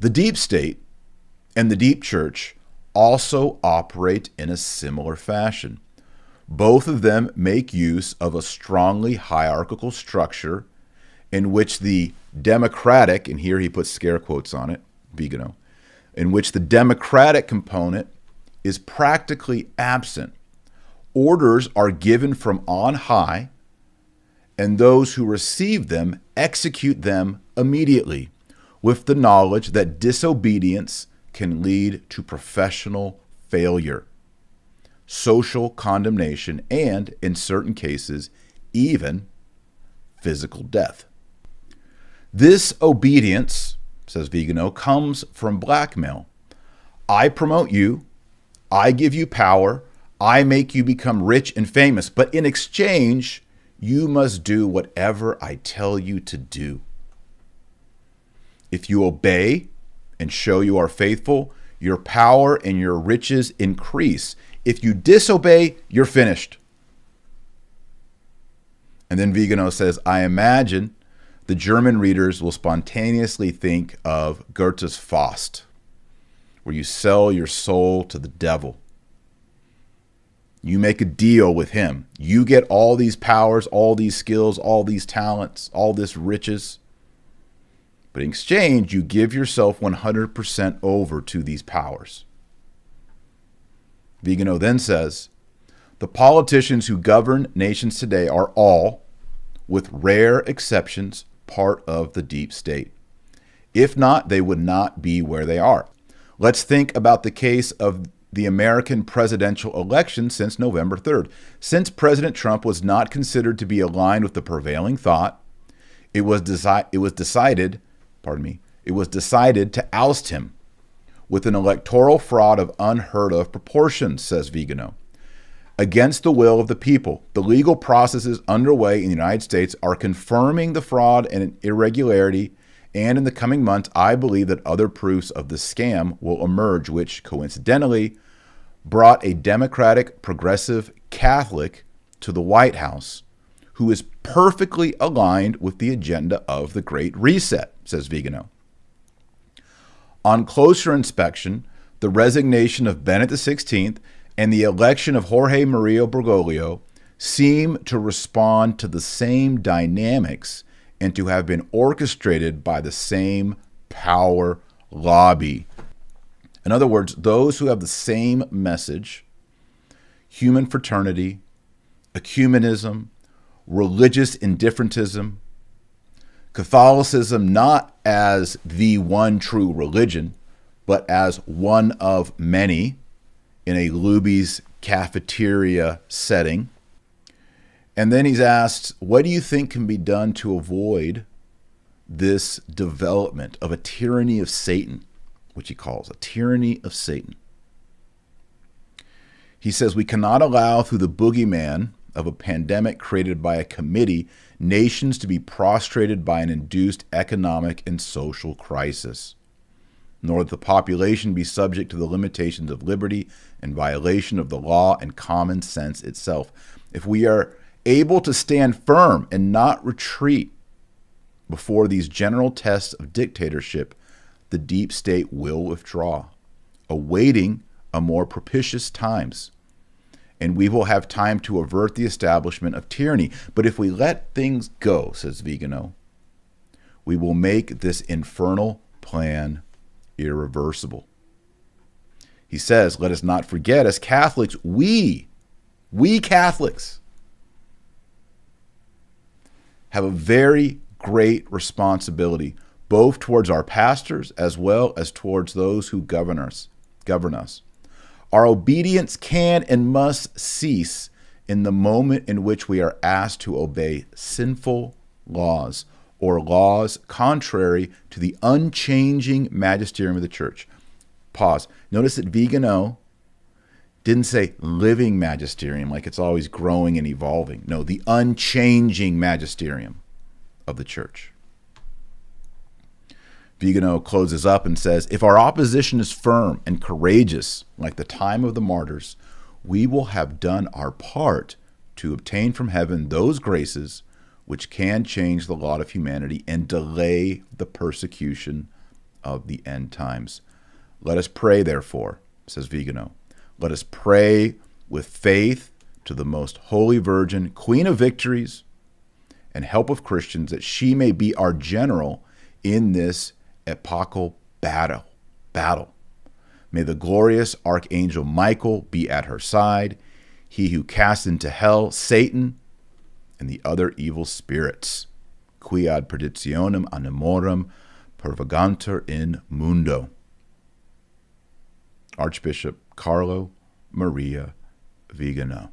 The deep state and the deep church also operate in a similar fashion. Both of them make use of a strongly hierarchical structure in which the democratic, and here he puts scare quotes on it, Viganò, in which the democratic component is practically absent. Orders are given from on high, and those who receive them execute them immediately, with the knowledge that disobedience can lead to professional failure, social condemnation, and, in certain cases, even physical death. This obedience, says Viganò, comes from blackmail. I promote you, I give you power, I make you become rich and famous, but in exchange, you must do whatever I tell you to do. If you obey and show you are faithful, your power and your riches increase. If you disobey, you're finished. And then Viganò says, I imagine the German readers will spontaneously think of Goethe's Faust, where you sell your soul to the devil. You make a deal with him. You get all these powers, all these skills, all these talents, all this riches. But in exchange, you give yourself 100% over to these powers. Viganò then says, the politicians who govern nations today are all, with rare exceptions, part of the deep state. If not, they would not be where they are. Let's think about the case of the American presidential election since November 3rd. Since President Trump was not considered to be aligned with the prevailing thought, it was decided to oust him with an electoral fraud of unheard of proportions, says Viganò. Against the will of the people, the legal processes underway in the United States are confirming the fraud and irregularity, and in the coming months, I believe that other proofs of the scam will emerge, which coincidentally brought a Democratic progressive Catholic to the White House who is perfectly aligned with the agenda of the Great Reset, says Viganò. On closer inspection, the resignation of Benedict XVI and the election of Jorge Maria Bergoglio seem to respond to the same dynamics and to have been orchestrated by the same power lobby. In other words, those who have the same message, human fraternity, ecumenism, religious indifferentism, Catholicism not as the one true religion, but as one of many in a Luby's cafeteria setting. And then he's asked, what do you think can be done to avoid this development of a tyranny of Satan, which he calls a tyranny of Satan? He says, we cannot allow through the boogeyman of a pandemic created by a committee nations to be prostrated by an induced economic and social crisis, nor that the population be subject to the limitations of liberty and violation of the law and common sense itself. If we are able to stand firm and not retreat before these general tests of dictatorship, the deep state will withdraw, awaiting a more propitious times, and we will have time to avert the establishment of tyranny. But if we let things go, says Viganò, we will make this infernal plan irreversible. He says, let us not forget, as Catholics, we Catholics have a very great responsibility, both towards our pastors as well as towards those who govern us. Our obedience can and must cease in the moment in which we are asked to obey sinful laws or laws contrary to the unchanging magisterium of the church. Pause. Notice that Viganò didn't say living magisterium, like it's always growing and evolving. No, the unchanging magisterium of the church. Viganò closes up and says, if our opposition is firm and courageous, like the time of the martyrs, we will have done our part to obtain from heaven those graces which can change the lot of humanity and delay the persecution of the end times. Let us pray, therefore, says Viganò. Let us pray with faith to the most holy Virgin, Queen of victories and help of Christians, that she may be our general in this epochal battle. May the glorious Archangel Michael be at her side, he who cast into hell Satan and the other evil spirits, qui ad perditionem animorum purgavantur in mundo. Archbishop Carlo Maria Viganò.